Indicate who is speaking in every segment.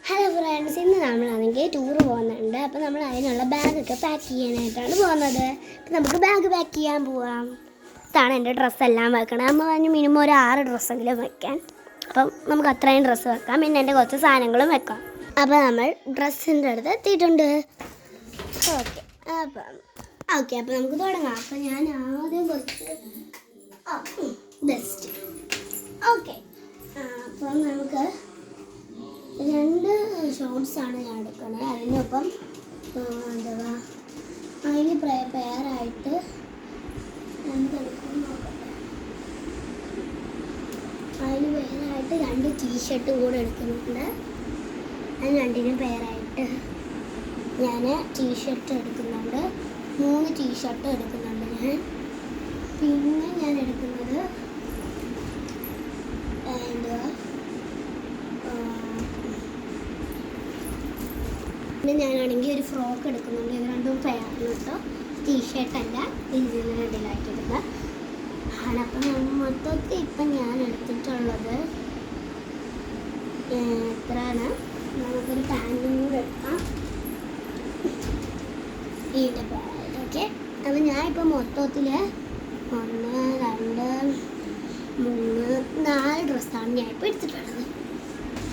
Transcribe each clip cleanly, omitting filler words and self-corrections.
Speaker 1: Hello friends, ഇന്ന് നമ്മളാണെങ്കിൽ tour പോകുന്നുണ്ട്. അപ്പോൾ നമ്മൾ അതിനുള്ള ബാഗൊക്കെ പാക്ക് ചെയ്യാനായിട്ടാണ് പോകുന്നത്. അപ്പോൾ നമുക്ക് ബാഗ് പാക്ക് ചെയ്യാൻ പോവാം. ഇതാണ് എൻ്റെ ഡ്രസ്സെല്ലാം വെക്കണം. നമ്മൾ അതിന് മിനിമം ഒരു 6 ഡ്രസ്സെങ്കിലും വെക്കാൻ. അപ്പം നമുക്ക് അത്രയും ഡ്രസ്സ് വെക്കാം. പിന്നെ എൻ്റെ കുറച്ച് സാധനങ്ങളും വെക്കാം. അപ്പോൾ നമ്മൾ ഡ്രസ്സിൻ്റെ അടുത്ത് എത്തിയിട്ടുണ്ട്. ഓക്കെ അപ്പോൾ നമുക്ക് തുടങ്ങാം. അപ്പോൾ ഞാൻ ആദ്യം കുറച്ച് ബെസ്റ്റ്. ഓക്കെ, അപ്പം നമുക്ക് 2 ഷോർട്സാണ് ഞാൻ എടുക്കുന്നത്. അതിനൊപ്പം എന്താ അതിന് പെയറായിട്ട് എന്തെടുക്കും നോക്കട്ടെ. അതിന് പെയറായിട്ട് 2 ടീഷർട്ടും കൂടെ എടുക്കുന്നുണ്ട്. അതിന് 2നും പെയറായിട്ട് ഞാൻ ടീഷർട്ട് എടുക്കുന്നുണ്ട്. 3 ടീഷർട്ട് എടുക്കുന്നുണ്ട് ഞാൻ. പിന്നെ ഞാൻ എടുക്കുന്നത് പിന്നെ ഞാനാണെങ്കിൽ ഒരു ഫ്രോക്ക് എടുക്കുന്നുണ്ട്. ഇത് 2 പെയറാണ് കേട്ടോ. ടീഷർട്ടല്ല, ഇതിലാക്കിയിട്ടുണ്ട് ആണ്. അപ്പം മൊത്തത്തിൽ ഇപ്പം ഞാൻ എടുത്തിട്ടുള്ളത് എത്രയാണ്? നമുക്കൊരു പാൻറ്റും കൂടെ എടുക്കാം. ഇതിൻ്റെ പേരായിട്ട് ഓക്കെ. അപ്പം ഞാനിപ്പോൾ മൊത്തത്തിൽ 1 2 3 4 ഡ്രസ്സാണ് ഞാനിപ്പോൾ എടുത്തിട്ടുള്ളത്.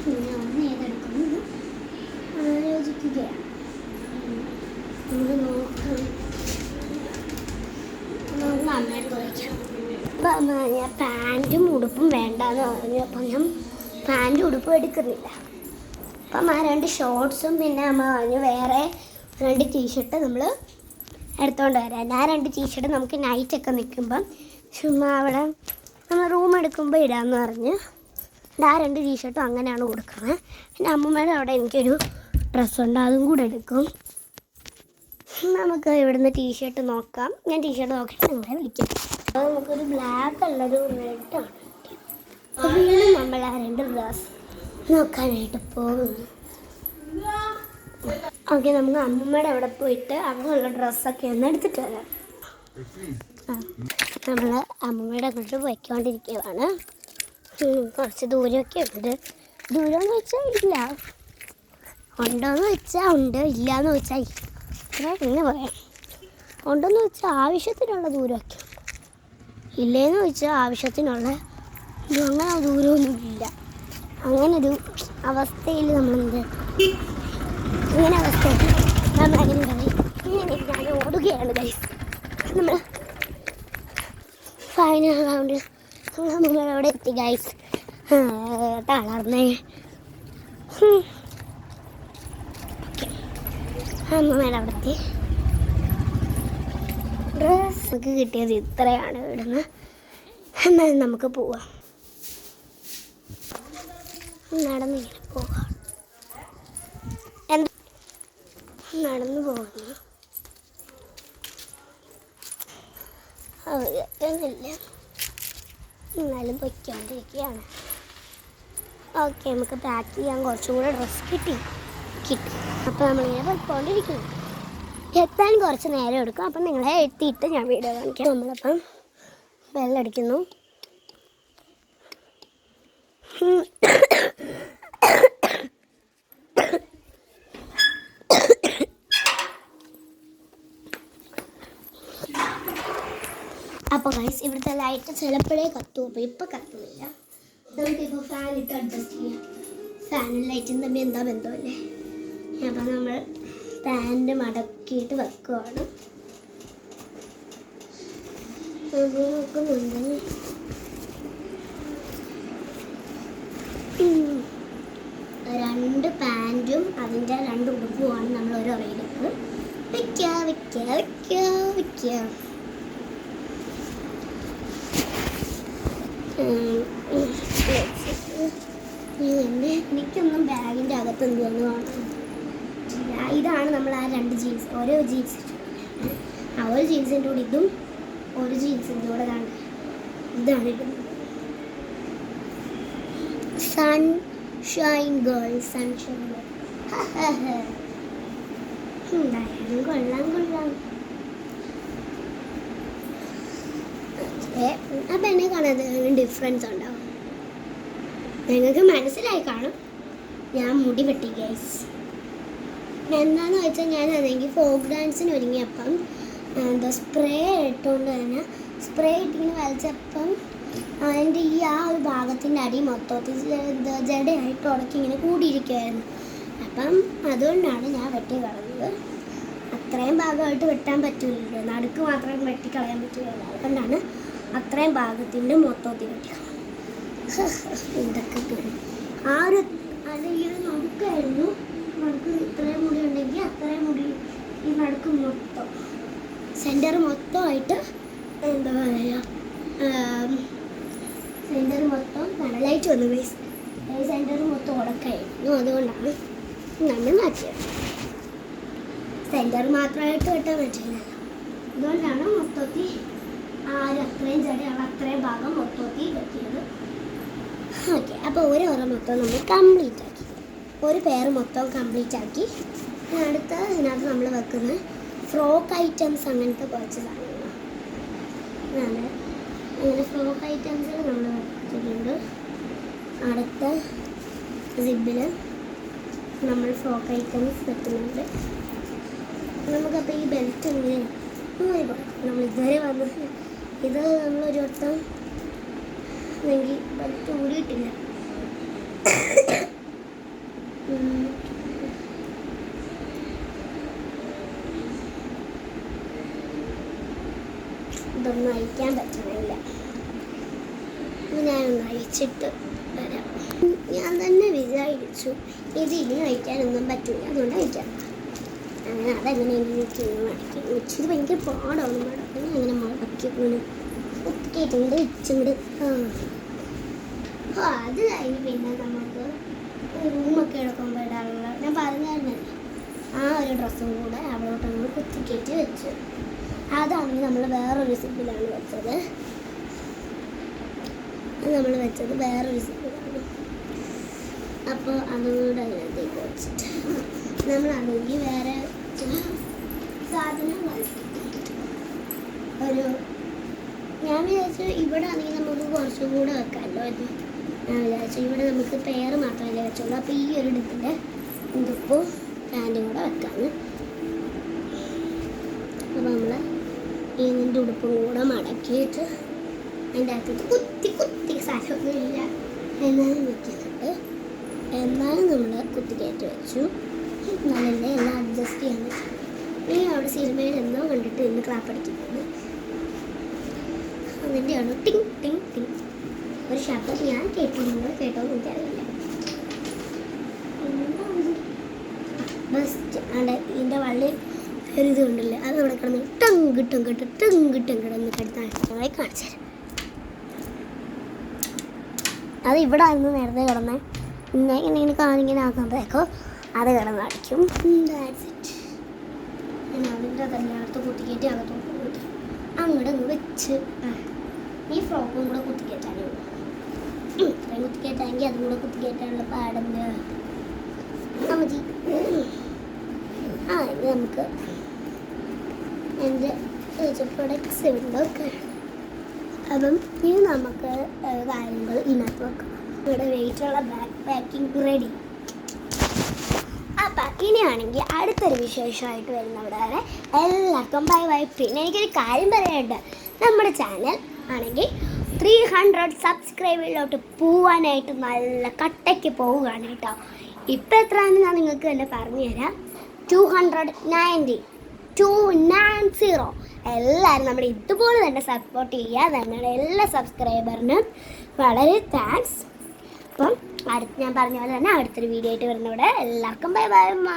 Speaker 1: പിന്നെ ഒന്ന് ഏതെടുക്കുന്നത് ആലോചിക്കുകയാണ്. നമുക്ക് നോക്കാം, നന്നായിട്ട് കുറയ്ക്കാം. അപ്പം ഞാൻ പാൻറ്റും ഉടുപ്പും വേണ്ടാന്ന് പറഞ്ഞു. അപ്പം ഞാൻ പാൻറ്റും ഉടുപ്പും എടുക്കുന്നില്ല. അപ്പം ആ 2 ഷോർട്സും പിന്നെ അമ്മ പറഞ്ഞു വേറെ 2 ടീഷർട്ട് നമ്മൾ എടുത്തുകൊണ്ട് വരാം. ആ 2 ടീഷർട്ട് നമുക്ക് നൈറ്റൊക്കെ നിൽക്കുമ്പം ചുമ്മാ അവിടെ നമ്മൾ റൂം എടുക്കുമ്പോൾ ഇടാമെന്ന് പറഞ്ഞ് ആ 2 ടീഷർട്ടും അങ്ങനെയാണ് കൊടുക്കുന്നത്. പിന്നെ അമ്മമ്മയുടെ അവിടെ എനിക്കൊരു ഡ്രസ്സുണ്ട്, അതും കൂടെ എടുക്കും. നമുക്ക് ഇവിടുന്ന് ടീഷർട്ട് നോക്കാം. ഞാൻ ടീഷർട്ട് നോക്കിയിട്ട് നിങ്ങളെ വിളിക്കാം. അപ്പോൾ നമുക്കൊരു ബ്ലാക്ക് ഉള്ളൊരു റെഡാണ്. വീണ്ടും നമ്മൾ ആ 2 ഡ്രസ്സ് നോക്കാനായിട്ട് പോകുന്നു. ഓക്കെ, നമുക്ക് അമ്മമ്മയുടെ അവിടെ പോയിട്ട് അങ്ങനെയുള്ള ഡ്രസ്സൊക്കെ ഒന്ന് എടുത്തിട്ട് വരാം. നമ്മൾ അമ്മമ്മയുടെ അങ്ങോട്ട് പോയിക്കൊണ്ടിരിക്കുകയാണ്. കുറച്ച് ദൂരമൊക്കെ ഉണ്ട്. ദൂരമെന്ന് വെച്ചാൽ ഇല്ല, ഉണ്ടോയെന്ന് വെച്ചാൽ ഉണ്ട്, ഇല്ലയെന്ന് വെച്ചാൽ എങ്ങനെ പറയാം. ഉണ്ടെന്ന് വെച്ചാൽ ആവശ്യത്തിനുള്ള ദൂരമൊക്കെ, ഇല്ലേന്ന് വെച്ചാൽ ആവശ്യത്തിനുള്ള അങ്ങനെ ദൂരമൊന്നുമില്ല. അങ്ങനൊരു അവസ്ഥയിൽ നമ്മളെന്ത് ഇങ്ങനെ അവസ്ഥയിൽ നമ്മളങ്ങനെ ഞാൻ ഓടുകയാണ് ഗൈസ്. നമ്മൾ ഫൈനൽ റൗണ്ട് നമ്മളവിടെ എത്തി ഗൈസ്. തളർന്നേ. അമ്മമ്മയുടെ അവിടെ എത്തി. ഡ്രസ്സ് കിട്ടിയത് ഇത്രയാണ് ഇവിടുന്ന്. എന്നാലും നമുക്ക് പോവാം. നടന്നിങ്ങനെ പോവാം. നടന്നു പോകുന്നു. അവരൊന്നുമില്ല, എന്നാലും പൊയ്ക്കൊണ്ടിരിക്കുകയാണ്. ഓക്കെ, നമുക്ക് പാക്ക് ചെയ്യാൻ കുറച്ചും കൂടെ ഡ്രസ്സ് കിട്ടി. അപ്പോൾ നമ്മളിങ്ങനെ പോയിക്കൊണ്ടിരിക്കുന്നു. എത്താൻ കുറച്ച് നേരം എടുക്കും. അപ്പം നിങ്ങളെ എത്തിയിട്ട് ഞാൻ വീഡിയോ കാണിക്കാം. നമ്മളപ്പം ബെല്ലടിക്കുന്നു. അപ്പോൾ ഗൈസ്, ഇവിടുത്തെ ലൈറ്റ് ചിലപ്പോഴേ കത്തും. അപ്പോൾ ഇപ്പം കത്തുന്നില്ല. നമുക്കിപ്പോൾ ഫാൻ ഇട്ട് അഡ്ജസ്റ്റ് ചെയ്യാം. ഫാനും ലൈറ്റും തമ്മിൽ എന്താ ബന്ധമല്ലേ. അപ്പം നമ്മൾ പാൻറ്റ് മടക്കിയിട്ട് വെക്കുവാണ്. നോക്കുന്നുണ്ട്. 2 പാൻറ്റും അതിൻ്റെ 2 ഉടുപ്പുമാണ് നമ്മൾ ഒരു ഉറയിലേക്ക് വെക്കുക. എനിക്കൊന്നും ബാഗിൻ്റെ അകത്ത് എന്തുകൊണ്ട് കാണാം. ഇതാണ് നമ്മൾ ആ 2 ജീൻസ്, ഓരോ ജീൻസ്, ആ ഒരു ജീൻസിൻ്റെ കൂടെ ഇതും ഒരു ജീൻസിൻ്റെ കൂടെ കാണുന്നത്. ഇതാണ് ഇടുന്നത്. Sunshine girl. എന്തായാലും കൊള്ളാം. അപ്പം എന്നെ കാണാൻ ഡിഫറൻസ് ഉണ്ടാവും. നിങ്ങൾക്ക് മനസ്സിലായി കാണും. ഞാൻ മുടി വെട്ടി ഗൈസ്. എന്താണെന്ന് വെച്ചാൽ ഞാനാണെങ്കിൽ ഫോക്ക് ഡാൻസിന് ഒരുങ്ങിയപ്പം എന്താ സ്പ്രേ ഇട്ടുകൊണ്ട് തന്നെ സ്പ്രേ ഇട്ടിങ്ങനെ വലിച്ചപ്പം അതിൻ്റെ ഈ ആ ഒരു ഭാഗത്തിൻ്റെ അടി മൊത്തത്തിൽ ജടയായിട്ട് ഉടക്കി ഇങ്ങനെ കൂടിയിരിക്കുമായിരുന്നു. അപ്പം അതുകൊണ്ടാണ് ഞാൻ വെട്ടി കളഞ്ഞത്. അത്രയും ഭാഗമായിട്ട് വെട്ടാൻ പറ്റില്ലല്ലോ, നടുക്ക് മാത്രം വെട്ടിക്കളയാൻ പറ്റില്ലല്ലോ. അതുകൊണ്ടാണ് അത്രയും ഭാഗത്തിൻ്റെ മൊത്തത്തിൽ വെട്ടിക്കളഞ്ഞത്. ഇതൊക്കെ ആ ഒരു അല്ലെങ്കിൽ നടുക്കായിരുന്നു. നടുക്ക് ഇത്രയും മുടി ഉണ്ടെങ്കിൽ അത്രയും മുടി ഈ നടുക്ക് മൊത്തം സെൻറ്റർ മൊത്തമായിട്ട് എന്താ പറയുക, സെൻറ്റർ മൊത്തം കടലായിട്ട് വന്നു. സെൻറ്റർ മൊത്തം ഉടക്കായിരുന്നു. അതുകൊണ്ടാണ് നമ്മൾ മാറ്റിയത്. സെൻറ്റർ മാത്രമായിട്ട് വെട്ടാൻ പറ്റില്ല. അതുകൊണ്ടാണ് മൊത്തത്തിൽ അത്രയും ജടയുള്ള അത്രയും ഭാഗം മൊത്തത്തിൽ വെട്ടിയത്. ഓക്കെ, അപ്പോൾ ഒരു ഓറ മൊത്തം നമ്മൾ കംപ്ലീറ്റ് ആക്കി, ഒരു പെയർ മൊത്തം കംപ്ലീറ്റ് ആക്കി. അടുത്ത ഇതിനകത്ത് നമ്മൾ വെക്കുന്ന ഫ്രോക്ക് ഐറ്റംസ് അങ്ങനത്തെ കുറച്ച് സാധനങ്ങളാണ്. അങ്ങനെ ഫ്രോക്ക് ഐറ്റംസിൽ നമ്മൾ വെച്ചിട്ടുണ്ട്. അടുത്ത സിബിൽ നമ്മൾ ഫ്രോക്ക് ഐറ്റംസ് വെക്കുന്നുണ്ട്. നമുക്കപ്പോൾ ഈ ബെൽറ്റ് ഇങ്ങനെ നമ്മൾ ഇതുവരെ വന്നത് ഇത് നമ്മളൊരു വട്ടം അല്ലെങ്കിൽ ബെൽറ്റ് ഊരിയിട്ടില്ല. ഇതൊന്നും അയക്കാൻ പറ്റണില്ല. ഞാനൊന്ന് അയച്ചിട്ട് വരാം. ഞാൻ തന്നെ വിചാരിച്ചു ഇത് ഇനി അയക്കാനൊന്നും പറ്റില്ല, അതുകൊണ്ട് അയക്കാം. അങ്ങനെ അതെങ്ങനെയെങ്കിലും ചെയ്യുന്ന മടക്കി ഇച്ചിരി ഭയങ്കര പാടാണ് മടക്കി. അങ്ങനെ മടക്കി ഇങ്ങനെ ഒത്തിട്ടുണ്ട് ഇച്ചിങ്ങോട്ട്. അത് കഴിഞ്ഞ് പിന്നെ നമുക്ക് റൂമൊക്കെ എടുക്കുമ്പോൾ ഇടാനുള്ള ഞാൻ പറഞ്ഞായിരുന്നല്ലേ, ആ ഒരു ഡ്രസ്സും കൂടെ അവിടോട്ട് നമ്മൾ കുത്തിക്കയറ്റി വെച്ചു. അതാണെങ്കിൽ നമ്മൾ വേറൊരു സിബിലാണ് വെച്ചത്. നമ്മൾ വെച്ചത് വേറൊരു സിബിലാണ്. അപ്പോൾ അതുകൂടെ അതിനകത്തേക്ക് വെച്ചിട്ട് നമ്മളാണെങ്കിൽ വേറെ സാധനം ഒരു ഞാൻ വിചാരിച്ചു ഇവിടെ ആണെങ്കിൽ നമുക്ക് കുറച്ചും കൂടെ വെക്കാമല്ലോ എന്ന് ഞാൻ വിചാരിച്ചു. ഇവിടെ നമുക്ക് പെയർ മാത്രമല്ലേ വെച്ചുള്ളൂ. അപ്പോൾ ഈ ഒരു ഡിപ്പിൻ്റെ ഇതുപ്പും പാൻറ്റും കൂടെ വെക്കാമെന്ന്. അപ്പോൾ നമ്മൾ ഇതിൻ്റെ ഉടുപ്പും കൂടെ മടക്കിയിട്ട് അതിൻ്റെ അകത്തിട്ട് കുത്തി സ്ഥലമൊന്നുമില്ല എന്നാലും വെക്കുന്നുണ്ട്. എന്നാലും നമ്മൾ കുത്തിക്കയറ്റി വെച്ചു. നല്ല എല്ലാം അഡ്ജസ്റ്റ് ചെയ്യാൻ പറ്റും. ഈ അവിടെ സിനിമയിൽ എന്തോ കണ്ടിട്ട് ഇന്ന് ക്ലാപ്പ് അടിക്കുന്നത് അതിൻ്റെയാണ് ടിങ് ടിങ് ടിങ് ഒരു ശബ്ദം ഞാൻ കേട്ടിട്ടുണ്ട്. കേട്ടോ എനിക്കറിയില്ല. ബസ്റ്റ് അവിടെ ഇതിൻ്റെ വള്ളി ഒരു ഇത് കൊണ്ടില്ല, അത് അവിടെ കിടന്ന് ടങ്കിട്ടും കിടന്ന് കടുത്തായി കാണിച്ചു തരാം. അത് ഇവിടെ ആയിരുന്നു നേരത്തെ കിടന്നേ. ഇങ്ങനെ കാണിങ്ങനെ ആക്കുമ്പോഴേക്കോ അത് കിടന്ന് അടിക്കും. ഞാൻ അതിൻ്റെ അതെല്ലായിടത്ത് കുത്തിക്കയറ്റി അകത്തോട്ട് പോയിട്ട് അങ്ങോട്ട് വെച്ച് ഈ ഫ്രോക്കും കൂടെ കുത്തിക്കയറ്റാനേ ഉള്ളൂ. ഇത്രയും കുത്തിക്കയറ്റാമെങ്കിൽ അതും കൂടെ കുത്തിക്കയറ്റാനുള്ള പാടുണ്ട്. മതി. ഇനി നമുക്ക് എൻ്റെ പ്രൊഡക്ട്സ് ഇവിടെ അപ്പം ഇനി നമുക്ക് കാര്യങ്ങൾ ഇതിനകത്ത് വെക്കാം. ഇവിടെ വെയിറ്റുള്ള ബാക്ക് പാക്കിംഗ് റെഡി. അപ്പം ഇനിയാണെങ്കിൽ അടുത്തൊരു വിശേഷമായിട്ട് വരുന്നവിടെ വരെ എല്ലാവർക്കും ബൈ ബൈ. പിന്നെ എനിക്കൊരു കാര്യം പറയാനുണ്ട്. നമ്മുടെ ചാനൽ ആണെങ്കിൽ 300 സബ്സ്ക്രൈബറിലോട്ട് പോവാനായിട്ട് നല്ല കട്ടയ്ക്ക് പോവുകയാണ് കേട്ടോ. ഇപ്പം എത്രയാണെന്ന് ഞാൻ നിങ്ങൾക്ക് തന്നെ പറഞ്ഞു തരാം. 290. എല്ലാവരും നമ്മൾ ഇതുപോലെ തന്നെ സപ്പോർട്ട് ചെയ്യുക. നമ്മുടെ എല്ലാ സബ്സ്ക്രൈബറിനും വളരെ താങ്ക്സ്. അപ്പം ഞാൻ പറഞ്ഞ പോലെ തന്നെ അടുത്തൊരു വീഡിയോ ആയിട്ട് വരുന്നവിടെ എല്ലാവർക്കും ബൈ ബൈ അമ്മ.